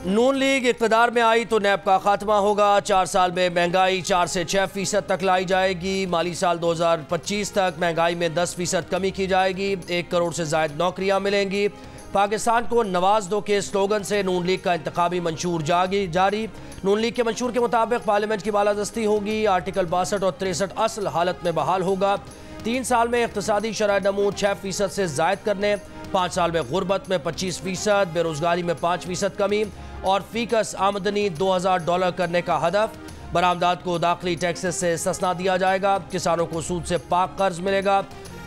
नून league इक़्तिदार में आई तो नैब का खात्मा होगा। 4 साल में महंगाई 4 से 6% तक लाई जाएगी। माली साल 2025 तक महंगाई में 10% कमी की जाएगी। 1 करोड़ से ज़ायद नौकरियां मिलेंगी। पाकिस्तान को नवाज दो के स्लोगन से नून लीग का इंतखाबी मंशूर जारी। नून लीग के मंशूर के मुताबिक पार्लियामेंट की बालादस्ती होगी। आर्टिकल 62 और 63 असल हालत में बहाल होगा। 3 साल में इक़्तिसादी शरह नमू 6% से ज़ायद करने, 5 साल में गुर्बत में 25%, बेरोजगारी में 5% कमी और फीकस आमदनी $2000 करने का हदफ। बरामदात को दाखिली टैक्सेस से इस्तिस्ना दिया जाएगा। किसानों को सूद से पाक कर्ज मिलेगा।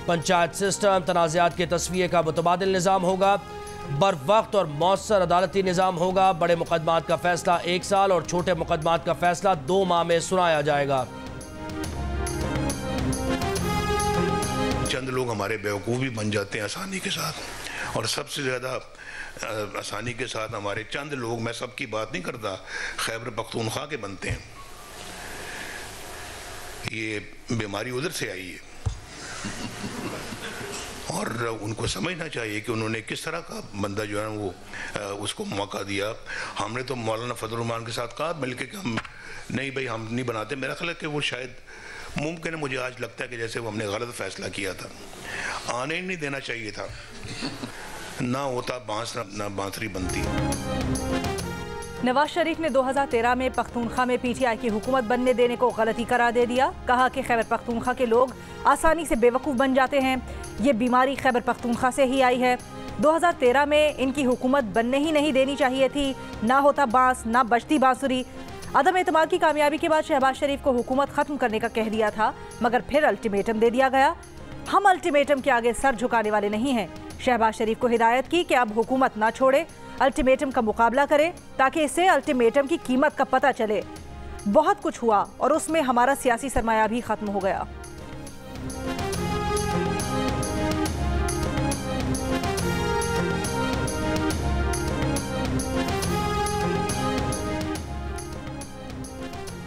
पंचायत सिस्टम तनाज़ात के तस्वीर का मुतबादिल निज़ाम होगा। बर वक्त और मौसर अदालती निज़ाम होगा। बड़े मुकदमात का फैसला 1 साल और छोटे मुकदमात का फैसला 2 माह में सुनाया जाएगा। चंद लोग हमारे बेवकूफ़ भी बन जाते हैं आसानी के साथ, और सबसे ज़्यादा आसानी के साथ हमारे चंद लोग, मैं सबकी बात नहीं करता, खैबर पख्तूनख्वा के बनते हैं। ये बीमारी उधर से आई है और उनको समझना चाहिए कि उन्होंने किस तरह का बंदा जो है वो उसको मौका दिया। हमने तो मौलाना फजल रहमान के साथ कहा मिलके कि हम नहीं भाई, हम नहीं बनाते। मेरा ख्याल है कि वो शायद मुमकिन है, मुझे आज लगता है कि जैसे वो हमने गलत फैसला किया था, आने ही नहीं देना चाहिए था। ना होता बांस ना बांसुरी बनती। नवाज शरीफ ने 2013 में पख्तूनख्वा में पीटीआई की हुकूमत बनने देने को गलती करार दे दिया। कहा कि खैबर पख्तूनख्वा के लोग आसानी से बेवकूफ़ बन जाते हैं। ये बीमारी खैबर पख्तूनख्वा से ही आई है। 2013 में इनकी हुकूमत बनने ही नहीं देनी चाहिए थी। ना होता बांस ना बजती बांसुरी। अदम एतमाद की कामयाबी के बाद शहबाज शरीफ को हुकूमत ख़त्म करने का कह दिया था, मगर फिर अल्टीमेटम दे दिया गया। हम अल्टीमेटम के आगे सर झुकाने वाले नहीं हैं। शहबाज शरीफ को हिदायत की कि अब हुकूमत ना छोड़े, अल्टीमेटम का मुकाबला करे, ताकि इससे अल्टीमेटम की कीमत का पता चले। बहुत कुछ हुआ और उसमें हमारा सियासी सरमाया भी ख़त्म हो गया।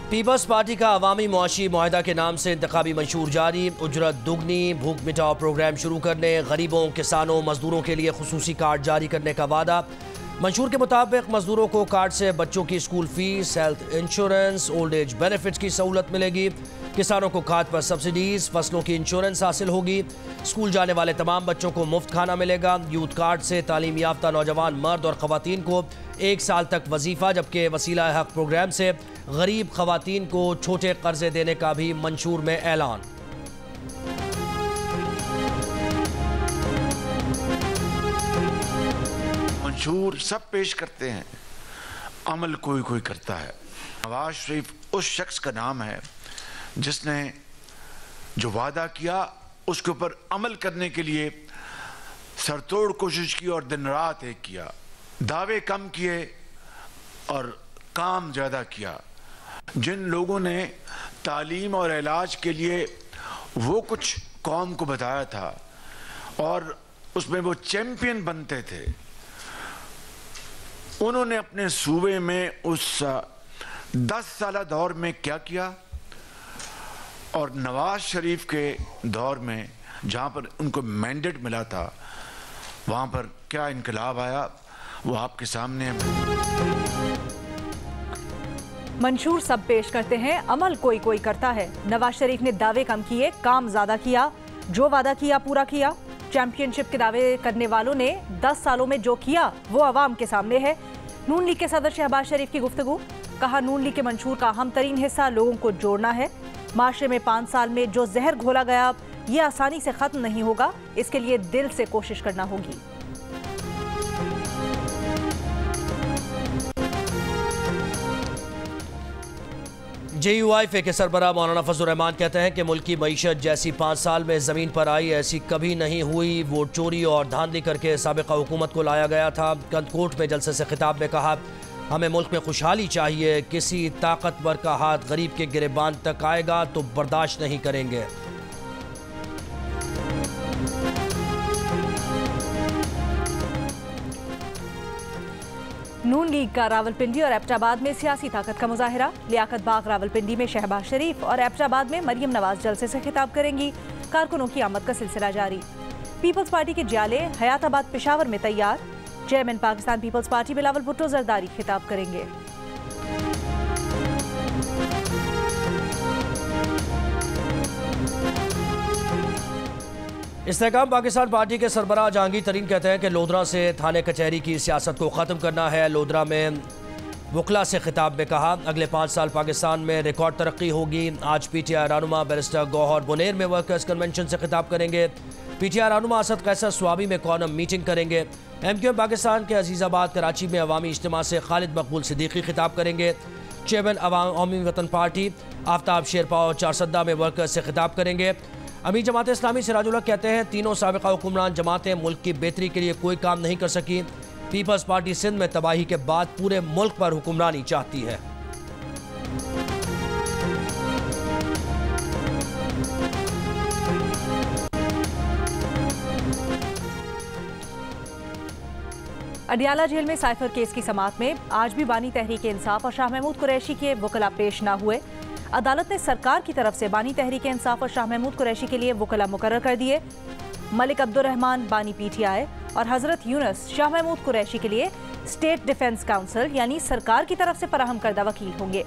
पीपल्स पार्टी का अवामी मुआशी मुआहदा के नाम से इंतखाबी मंशूर जारी। उजरत दुगनी, भूख मिटाओ प्रोग्राम शुरू करने, गरीबों, किसानों, मजदूरों के लिए खुसूसी कार्ड जारी करने का वादा। मंशूर के मुताबिक मजदूरों को कार्ड से बच्चों की school fees, health insurance, old age benefits की सहूलत मिलेगी। किसानों को खाद पर सब्सिडीज, फसलों की इंश्योरेंस हासिल होगी। स्कूल जाने वाले तमाम बच्चों को मुफ्त खाना मिलेगा। यूथ कार्ड से तालीम याफ्ता नौजवान मर्द और ख़वातीन को 1 साल तक वजीफ़ा, जबकि वसीला हक प्रोग्राम से गरीब ख़वातीन को छोटे कर्जे देने का भी मंशूर में ऐलान। मंशूर सब पेश करते हैं, अमल कोई कोई करता है। नवाज शरीफ उस शख्स का नाम है जिसने जो वादा किया उसके ऊपर अमल करने के लिए सरतोड़ कोशिश की और दिन रात एक किया। दावे कम किए और काम ज़्यादा किया। जिन लोगों ने तालीम और इलाज के लिए वो कुछ कौम को बताया था और उसमें वो चैंपियन बनते थे, उन्होंने अपने सूबे में उस 10 साला दौर में क्या किया, और नवाज शरीफ के दौर में जहाँ पर उनको मैंडेट मिला था वहाँ पर क्या इनकलाब आया, वो आपके सामने है। मंशूर सब पेश करते हैं, अमल कोई कोई करता है। नवाज शरीफ ने दावे कम किए, काम ज़्यादा किया। जो वादा किया पूरा किया। चैंपियनशिप के दावे करने वालों ने 10 सालों में जो किया वो अवाम के सामने है। नून लीग के सदर शहबाज शरीफ की गुफ्तगू। कहा, नून लीग के मंशूर का अहम तरीन हिस्सा लोगों को जोड़ना है। माशरे में 5 साल में जो जहर घोला गया ये आसानी से ख़त्म नहीं होगा। इसके लिए दिल से कोशिश करना होगी। JUIF के सरबराह मौलाना फजल रहमान कहते हैं कि मुल्क की मईशत जैसी 5 साल में ज़मीन पर आई ऐसी कभी नहीं हुई। वोट चोरी और धांधली करके साबिक़ा हुकूमत को लाया गया था। कंदकोट में जलसे से खिताब में कहा, हमें मुल्क में खुशहाली चाहिए। किसी ताकतवर का हाथ गरीब के गिरेबान तक आएगा तो बर्दाश्त नहीं करेंगे। नून लीग का रावलपिंडी और एबटाबाद में सियासी ताकत का मुजाहिरा। लियाकत बाग रावलपिंडी में शहबाज शरीफ और एबटाबाद में मरियम नवाज जलसे से खिताब करेंगी। कारकुनों की आमद का सिलसिला जारी। पीपल्स पार्टी के जाले हयाताबाद पेशावर में तैयार। चेयरमैन पाकिस्तान पीपल्स पार्टी बिलावल भुट्टो जरदारी खिताब करेंगे। इस्तेहकाम पाकिस्तान पार्टी के सरबराह जहांगीर तरीन कहते हैं कि लोधरा से थाने कचहरी की सियासत को ख़त्म करना है। लोधरा में वकला से खिताब में कहा, अगले 5 साल पाकिस्तान में रिकॉर्ड तरक्की होगी। आज PTI रहनुमा बैरिस्टर गौहर बुनेर में वर्कर्स कन्वेंशन से खिताब करेंगे। PTI रहनुमा असद कैसर स्वाबी में कॉनम मीटिंग करेंगे। MQM पाकिस्तान के अजीज़ाबाद कराची में अवामी इज्तिमा से खालिद मकबूल सिद्दीकी खिताब करेंगे। चेयरमैन अवामी वतन पार्टी आफ्ताब शेरपा और चारसद्दा में वर्कर्स से खिताब करेंगे। अमीर जमात इस्लामी सिराजुल हक कहते हैं, तीनों साबिका हुक्मरान जमातें मुल्क की बेहतरी के लिए कोई काम नहीं कर सकी। पीपल्स पार्टी सिंध में तबाही के बाद पूरे मुल्क पर हुक्मरानी चाहती है। अडियाला जेल में साइफर केस की समाअत में आज भी बानी तहरीक इंसाफ और शाह महमूद कुरैशी के वकला पेश न हुए। अदालत ने सरकार की तरफ से बानी तहरीक इंसाफ और शाह महमूद कुरैशी के लिए वकला मुकर्रर कर दिए। मलिक अब्दुर्रहमान बानी PTI और हजरत यूनुस शाह महमूद कुरैशी के लिए स्टेट डिफेंस काउंसिल यानी सरकार की तरफ से फराहम करदा वकील होंगे।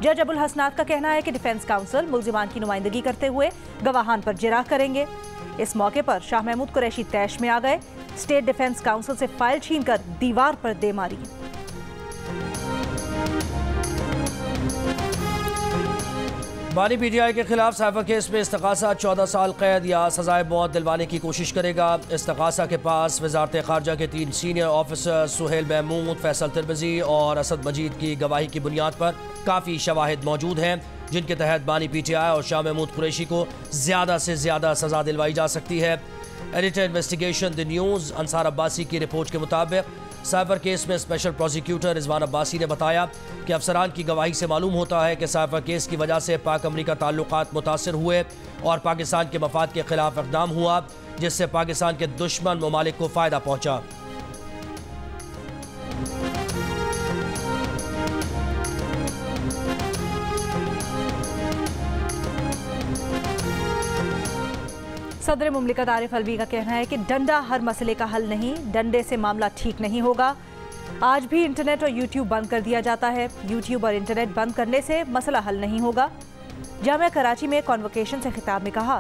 जज अबुल हसनात का कहना है कि डिफेंस काउंसिल मुल्जिमान की नुमाइंदगी करते हुए गवाहान पर जिराह करेंगे। इस मौके पर शाह महमूद कुरैशी तैश में आ गए। स्टेट डिफेंस काउंसिल से फाइल छीनकर दीवार पर दे मारी। बानी PTI के खिलाफ साइफर केस में इस्तग़ासा 14 साल कैद या सजाए मौत दिलवाने की कोशिश करेगा। इस्तग़ासा के पास वज़ारत ख़ारजा के 3 सीनियर ऑफिसर सुहेल महमूद, फैसल तिरमिज़ी और असद मजीद की गवाही की बुनियाद पर काफ़ी शवाहिद मौजूद हैं, जिनके तहत बानी PTI और शाह महमूद कुरैशी को ज़्यादा से ज़्यादा सज़ा दिलवाई जा सकती है। Editor investigation the news Ansar Abbasi की रिपोर्ट के मुताबिक साइफर केस में स्पेशल प्रोसिक्यूटर रिजवान अब्बासी ने बताया कि अफसरान की गवाही से मालूम होता है कि साइफर केस की वजह से पाक अमरीका ताल्लुकात मुतासर हुए और पाकिस्तान के मफाद के खिलाफ इक़दाम हुआ, जिससे पाकिस्तान के दुश्मन ममालिक को फ़ायदा पहुँचा। सदर मुमलिकत आरिफ अलवी का कहना है कि डंडा हर मसले का हल नहीं, डंडे से मामला ठीक नहीं होगा। आज भी इंटरनेट और यूट्यूब बंद कर दिया जाता है। यूट्यूब और इंटरनेट बंद करने से मसला हल नहीं होगा। जामिया कराची में कॉन्वोकेशन से खिताब में कहा,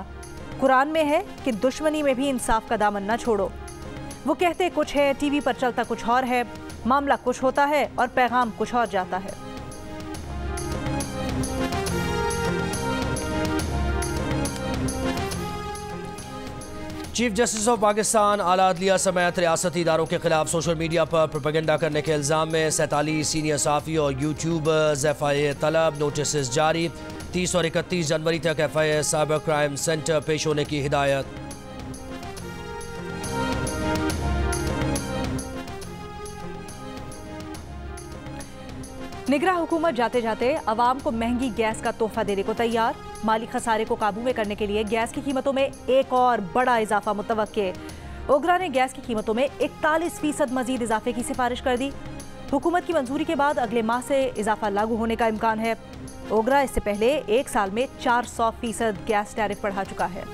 कुरान में है कि दुश्मनी में भी इंसाफ का दामन न छोड़ो। वो कहते कुछ है, टीवी पर चलता कुछ और है, मामला कुछ होता है और पैगाम कुछ और जाता है। चीफ जस्टिस ऑफ पाकिस्तान आला अदलिया समेत रियासती इदारों के खिलाफ सोशल मीडिया पर प्रोपेगेंडा करने के इल्ज़ाम में 47 सीनियर सहाफ़ी और यूट्यूबर्स FIA तलब, नोटिस जारी। 30 और 31 जनवरी तक FIA साइबर क्राइम सेंटर पेश होने की हिदायत। निगरान हुकूमत जाते जाते अवाम को महंगी गैस का तोहफा देने को तैयार। माली खसारे को काबू में करने के लिए गैस की कीमतों में एक और बड़ा इजाफा मुतवक्के। ओगरा ने गैस की कीमतों में 41% मजीद इजाफे की सिफारिश कर दी। हुकूमत की मंजूरी के बाद अगले माह से इजाफा लागू होने का इम्कान है। ओगरा इससे पहले एक साल में 400% गैस टैरिफ बढ़ा चुका है।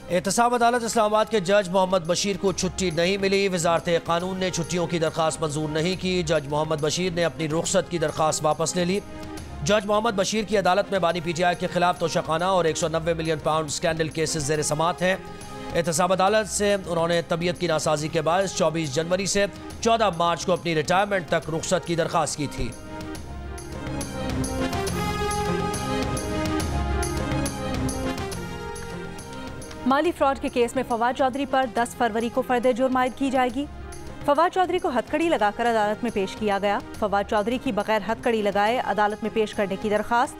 एहतसाब अदालत इस्लामाबाद के जज मोहम्मद बशीर को छुट्टी नहीं मिली। वजारत कानून ने छुट्टियों की दरख्वास्त मंजूर नहीं की। जज मोहम्मद बशीर ने अपनी रुख्सत की दरख्वास्त वापस ले ली। जज मोहम्मद बशीर की अदालत में बानी PTI के खिलाफ तोशाखाना और 190 मिलियन पाउंड स्कैंडल केसेस ज़ेर समाअत हैं। एहतसाब अदालत से उन्होंने तबीयत की नासाजी के बाद 24 जनवरी से 14 मार्च को अपनी रिटायरमेंट तक रुख्सत की दरख्वास्त की थी। माली फ्रॉड के केस में फवाद चौधरी पर 10 फरवरी को फर्द जुर्म आयद की जाएगी। फवाद चौधरी को हथकड़ी लगाकर अदालत में पेश किया गया। फवाद चौधरी की बगैर हथकड़ी लगाए अदालत में पेश करने की दरख्वास्त।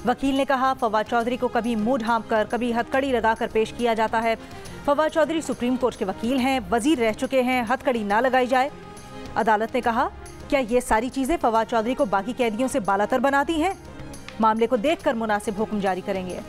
वकील ने कहा, फवाद चौधरी को कभी मुंह ढांप कर कभी हथकड़ी लगाकर पेश किया जाता है। फवाद चौधरी सुप्रीम कोर्ट के वकील हैं, वजीर रह चुके हैं, हथकड़ी ना लगाई जाए। अदालत ने कहा, क्या ये सारी चीज़ें फवाद चौधरी को बाकी कैदियों से बालातर बनाती हैं? मामले को देखकर मुनासिब हुक्म जारी करेंगे।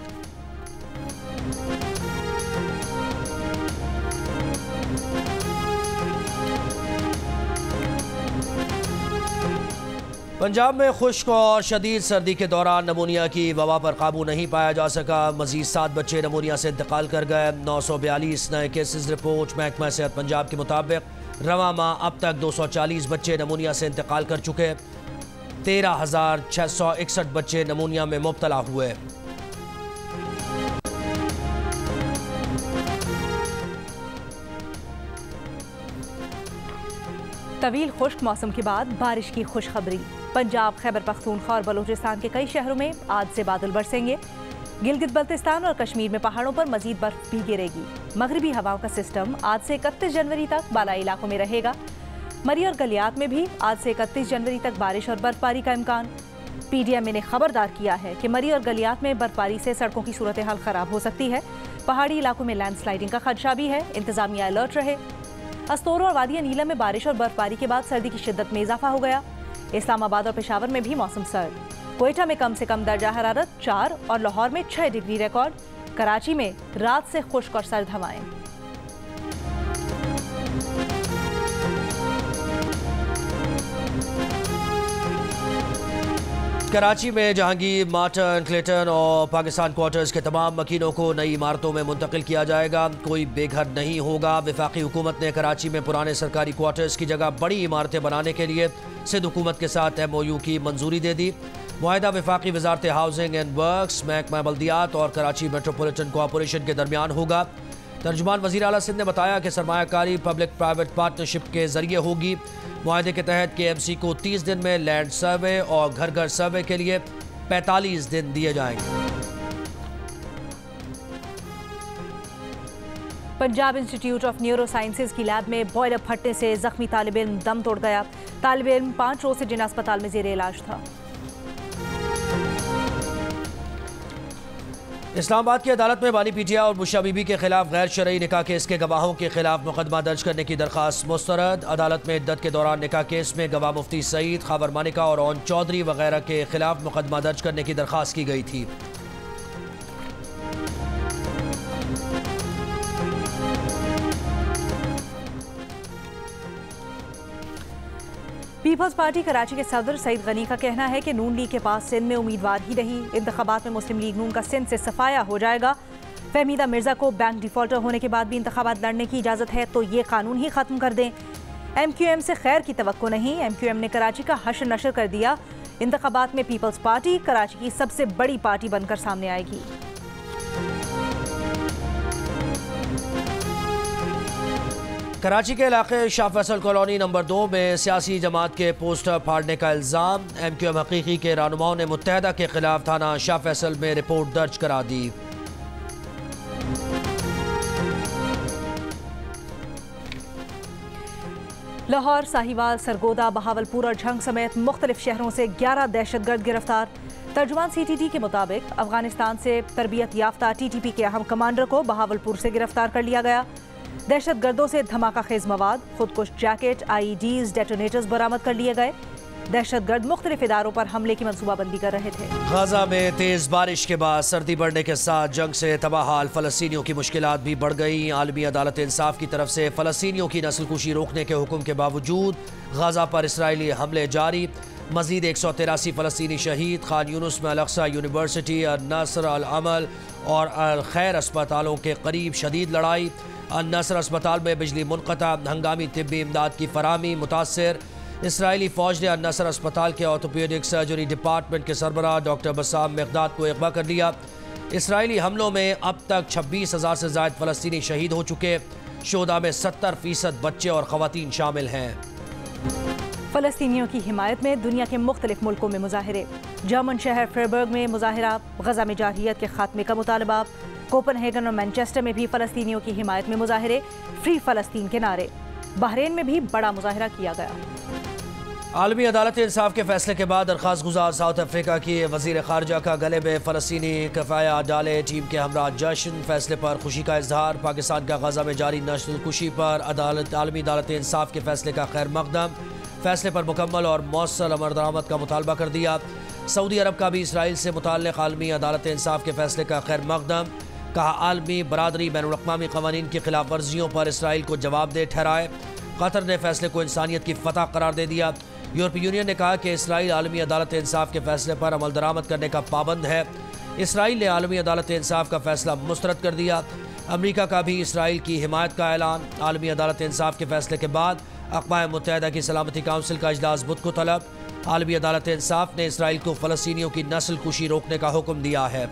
पंजाब में खुश्क और शदीद सर्दी के दौरान नमूनिया की वबा पर काबू नहीं पाया जा सका। मजीद 7 बच्चे नमूनिया से इंतकाल कर गए। 942 नए केसेस रिपोर्ट। महकमा सेहत पंजाब के मुताबिक रवा माह अब तक 240 बच्चे नमूनिया से इंतकाल कर चुके। 13,661 बच्चे नमूनिया में मुब्तला हुए। तवील खुश्क मौसम के बाद बारिश की खुशखबरी। पंजाब, खैबर पख्तूनख्वा और बलूचिस्तान के कई शहरों में आज से बादल बरसेंगे। गिलगित बल्तिस्तान और कश्मीर में पहाड़ों पर मजीद बर्फ भी गिरेगी। मगरबी हवाओं का सिस्टम आज से 31 जनवरी तक बालाई इलाकों में रहेगा। मरी और गलियात में भी आज से 31 जनवरी तक बारिश और बर्फबारी का इम्कान। PDMA ने खबरदार किया है कि मरी और गलियात में बर्फबारी से सड़कों की सूरत हाल खराब हो सकती है। पहाड़ी इलाकों में लैंडस्लाइडिंग का खदशा भी है। इंतजामिया अलर्ट रहे। अस्तोर और वादिया नीलम में बारिश और बर्फबारी के बाद सर्दी की शिद्दत में इजाफा हो गया। इस्लामाबाद और पेशावर में भी मौसम सर्द। कोयटा में कम से कम दर्जा हरारत 4 और लाहौर में 6 डिग्री रिकॉर्ड। कराची में रात से खुश्क और सर्द हवाएं। कराची में जहांगीर, मार्टन, क्लेटन और पाकिस्तान क्वार्टर्स के तमाम मकीनों को नई इमारतों में मुंतकिल किया जाएगा। कोई बेघर नहीं होगा। वफाकी हुकूमत ने कराची में पुराने सरकारी क्वार्टर्स की जगह बड़ी इमारतें बनाने के लिए सिंध हुकूमत के साथ MOU की मंजूरी दे दी। मुआहिदा वफाकी वजारत हाउसिंग एंड वर्क्स, महकमा बल्दियात और कराची मेट्रोपॉलिटन कॉरपोरेशन के दरमियान होगा। तर्जुमान वज़ीर आला सिंध ने बताया कि सरमायाकारी पब्लिक प्राइवेट पार्टनरशिप के जरिए होगी। मुआहदे के तहत KMC को 30 दिन में लैंड सर्वे और घर घर सर्वे के लिए 45 दिन दिए जाएंगे। Punjab institute of neuro sciences की लैब में बॉयलर फटने से जख्मी तालिब इल्म दम तोड़ गया। तालिब इल्म 5 रोज से जिना अस्पताल में जेर इलाज था। इस्लामाबाद की अदालत में बानी पीटिया और बुशा बीबी के खिलाफ गैर शरई निकाह केस के गवाहों के खिलाफ मुकदमा दर्ज करने की दरखास्त मुस्तरद। अदालत में इद्दत के दौरान निकाह केस में गवाह मुफ्ती सईद, खाबर मानिका और ओन चौधरी वगैरह के खिलाफ मुकदमा दर्ज करने की दरखास्त की गई थी। पीपल्स पार्टी कराची के सदर सईद गनी का कहना है कि नून लीग के पास सिंध में उम्मीदवार ही नहीं। इंतखाबात में मुस्लिम लीग नून का सिंध से सफाया हो जाएगा। फहमीदा मिर्जा को बैंक डिफॉल्टर होने के बाद भी इंतखाबात लड़ने की इजाज़त है तो ये कानून ही ख़त्म कर दें। MQM से खैर की तवक्को नहीं। MQM ने कराची का हश्र नशर कर दिया। इंतखाबात में पीपल्स पार्टी कराची की सबसे बड़ी पार्टी बनकर सामने आएगी। कराची के इलाके शाह फैसल कॉलोनी नंबर 2 में सियासी जमात के पोस्टर फाड़ने का इल्ज़ाम। MQM हकीकी के रहनुमाओं ने मुत्तहदा के खिलाफ थाना शाह फैसल में रिपोर्ट दर्ज करा दी। लाहौर, साहिवाल, सरगोदा, बहावलपुर और झंग समेत मुख्तलिफ शहरों से 11 दहशतगर्द गिरफ्तार। तर्जुमान CTT के मुताबिक अफगानिस्तान से तरबियत याफ्ता TTP के अहम कमांडर को बहावलपुर से गिरफ्तार कर लिया गया। दहशतगर्दों से धमाका खेज मवाद, खुदकुश जैकेट, IEDs, डेटोनेटर्स बरामद कर लिए गए। दहशतगर्द मुख्तलिफ इदारों पर हमले की मनसूबाबंदी कर रहे थे। गाजा में तेज बारिश के बाद सर्दी बढ़ने के साथ जंग से तबाहाल फ़लस्तीनियों की मुश्किलात भी बढ़ गई। आलमी अदालत इंसाफ की तरफ से फ़लस्तीनियों की नस्लकुशी रोकने के हुक्म के बावजूद गाजा पर इसराइली हमले जारी। मजीद 183 फ़लस्तीनी शहीद। खान यूनुस में अल-अक्सा यूनिवर्सिटी, अल-नस्र, अल-अमल और अल-खैर अस्पतालों के करीब शदीद लड़ाई। अल-नस्र अस्पताल में बिजली मुनक़ता, हंगामी तिब्बी इमदाद की फराहमी मुतासर। इसराइली फ़ौज ने अल-नस्र अस्पताल के ऑर्थोपेडिक सर्जरी डिपार्टमेंट के सरबराह डॉक्टर बसाम मिक़दाद को अगवा कर लिया। इसराइली हमलों में अब तक 26,000 से ज़ायद फ़लस्तीनी शहीद हो चुके। शोधा में 70% बच्चे और ख़वातीन शामिल हैं। फ़लस्तीनियों की हिमायत में दुनिया के मुख्तलिफ मुल्कों में मुजाहिरे। जर्मन शहर फ्रेबर्ग में मुजाहिरा, गजा में जारहियत के खात्मे का मुतालबा। कोपनहेगन और मैनचेस्टर में भी फ़लस्तीनियों की हिमायत में मुजाहिरे, फ्री फ़लस्तीन के नारे। बहरीन में भी बड़ा मुजाहिरा किया गया। आलमी अदालत इंसाफ के फैसले के बाद दरख्वास्त गुजार साउथ अफ्रीका की वज़ीर ख़ारजा का गले में फ़लस्तीनी कफ़ाया डाले टीम के हमरा जश्न। फैसले पर खुशी का इजहार। पाकिस्तान का गाजा में जारी नस्लकुशी पर आलमी अदालत इंसाफ के फैसले का खैर मकदम। फैसले पर मुकम्मल और मौसल अमल दरामद का मुतालबा कर दिया। सऊदी अरब का भी इसराइल से मुताल्लिक़ आलमी अदालत इंसाफ के फैसले का खैर मकदम। कहा आलमी बरादरी बैनुल-अक़वामी क़वानीन की खिलाफ वर्जियों पर इसराइल को जवाबदेह ठहराए। कतर ने फैसले को इंसानियत की फतह करार दे दिया। यूरोपीय यूनियन ने कहा कि इसराइल आलमी अदालत इंसाफ के फैसले पर अमल दरामद करने का पाबंद है। इसराइल ने आलमी अदालत इंसाफ का फैसला मुस्तरद कर दिया। अमेरिका का भी इसराइल की हिमायत का ऐलान। आलमी अदालत इंसाफ के फैसले के बाद अक़वाम मुत्तहिदा की सलामती काउंसिल का इजलास बुध को तलब। आलमी अदालत इंसाफ ने इसराइल को फ़लस्तीनियों की नस्ल कुशी रोकने का हुक्म दिया है।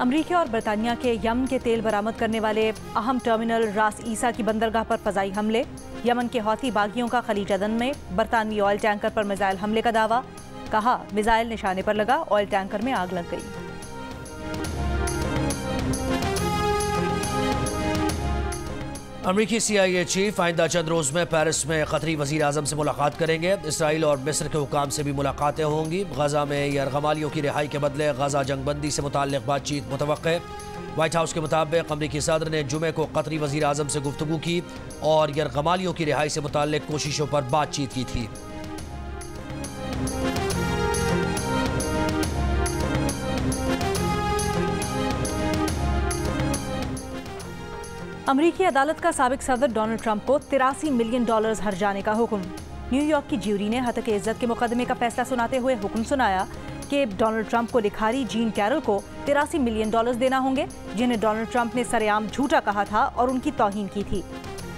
अमरीका और बरतानिया के यमन के तेल बरामद करने वाले अहम टर्मिनल रास ईसा की बंदरगाह पर फ़ज़ाई हमले। यमन के हौती बागियों का खलीज अदन में बरतानवी ऑयल टैंकर पर मिसाइल हमले का दावा। कहा मिसाइल निशाने पर लगा, ऑयल टैंकर में आग लग गई। अमरीकी CIA चीफ आइंदा चंद रोज़ में पेरिस में क़तरी वज़ीर आज़म से मुलाकात करेंगे। इसराइल और मिस्र के हुकाम से भी मुलाकातें होंगी। गजा में यरगमालियों की रिहाई के बदले गजा जंगबंदी से मुताल्लिक़ बातचीत मुतवक्के। व्हाइट हाउस के मुताबिक अमरीकी सदर ने जुमे को क़तरी वज़ीर आज़म से गुफ्तगू की और यरगमालियों की रिहाई से मुताल्लिक़ कोशिशों पर बातचीत की थी। अमरीकी अदालत का साबिक सदर डोनाल्ड ट्रंप को $83 मिलियन हर जाने का हुक्म। न्यूयॉर्क की ज्यूरी ने हतक इज्जत के मुकदमे का फैसला सुनाते हुए हुक्म सुनाया कि डोनाल्ड ट्रंप को लिखारी जीन कैरल को $83 मिलियन देना होंगे, जिन्हें डोनाल्ड ट्रंप ने सरेआम झूठा कहा था और उनकी तौहीन की थी।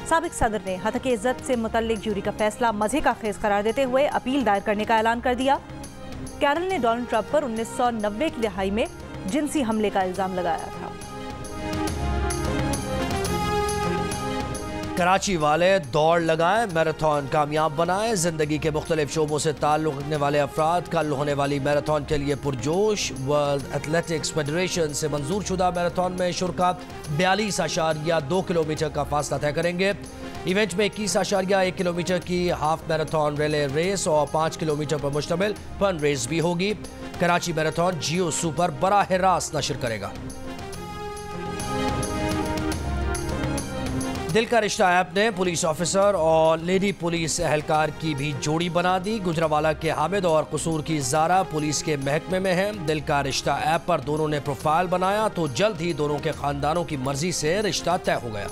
साबिक सदर ने हतक इज्जत से मुतल्लिक ज्यूरी का फैसला मज़े का खेज करार देते हुए अपील दायर करने का ऐलान कर दिया। कैरल ने डोनाल्ड ट्रंप पर 1990 की दहाई में जिनसी हमले का इल्ज़ाम लगाया था। कराची वाले दौड़ लगाएं, मैराथन कामयाब बनाएं। जिंदगी के मुख्तलिफ शोबों से ताल्लुक़ रखने वाले अफराद कल होने वाली मैराथन के लिए पुरजोश। वर्ल्ड एथलेटिक्स फेडरेशन से मंजूर शुदा मैराथन में शुरका 42.2 किलोमीटर का फासला तय करेंगे। इवेंट में 21.1 किलोमीटर की हाफ मैराथन रिले रेस और 5 किलोमीटर पर मुश्तमिल फन रेस भी होगी। कराची मैराथन जियो सुपर बराह रास्त नशर करेगा। दिल का रिश्ता ऐप ने पुलिस ऑफिसर और लेडी पुलिस एहलकार की भी जोड़ी बना दी। गुजरावाला के हामिद और कसूर की जारा पुलिस के महकमे में हैं। दिल का रिश्ता ऐप पर दोनों ने प्रोफाइल बनाया तो जल्द ही दोनों के खानदानों की मर्जी से रिश्ता तय हो गया।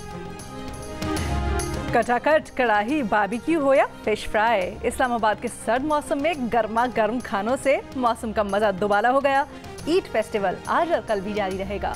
कटाकट, कड़ाही, बारबेक्यू हो या फिश फ्राई, इस्लामाबाद के सर्द मौसम में गर्मा गर्म खानों से मौसम का मजा दोबारा हो गया। ईद फेस्टिवल आज और कल भी जारी रहेगा।